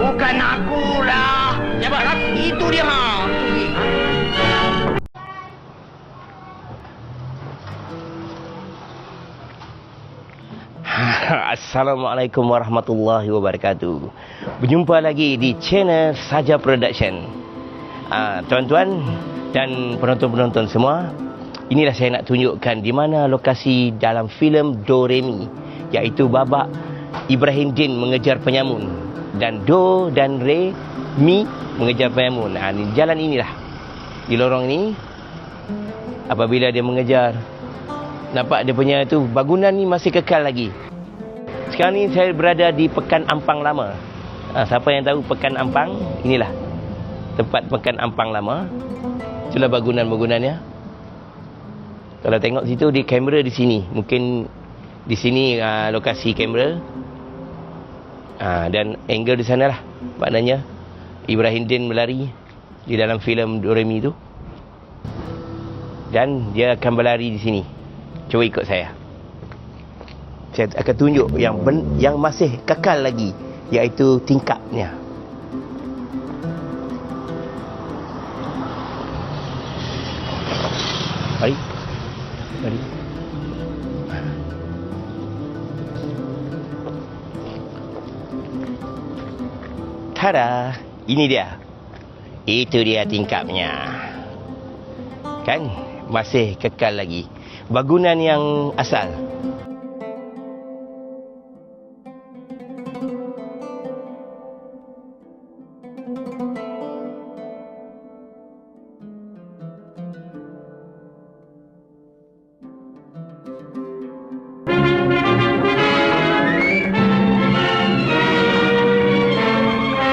Bukan akulah. Siapa? Itu dia. Assalamualaikum warahmatullahi wabarakatuh. Berjumpa lagi di channel Saja Production. Tuan-tuan dan penonton-penonton semua, inilah saya nak tunjukkan di mana lokasi dalam filem Do Re Mi, iaitu babak Ibrahim Din mengejar penyamun dan Do dan Re Mi mengejar penyamun. Jalan inilah, di lorong ini, apabila dia mengejar, nampak dia punya tu bangunan ni masih kekal lagi. Sekarang ni saya berada di Pekan Ampang Lama. Siapa yang tahu Pekan Ampang? Inilah tempat Pekan Ampang Lama. Itulah bangunan-bangunannya. Kalau tengok situ, di kamera di sini. Mungkin di sini lokasi kamera. Dan angle di sana lah. Maknanya Ibrahim Din berlari di dalam filem Do Re Mi tu. Dan dia akan berlari di sini. Cuba ikut saya. Saya akan tunjuk yang masih kekal lagi, iaitu tingkapnya. Mari. Tada, ini dia. Itu dia tingkapnya. Kan? Masih kekal lagi. Bangunan yang asal.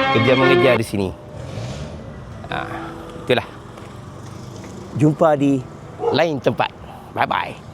Kejar-mengejar di sini. Itulah. Jumpa di lain tempat. Bye-bye.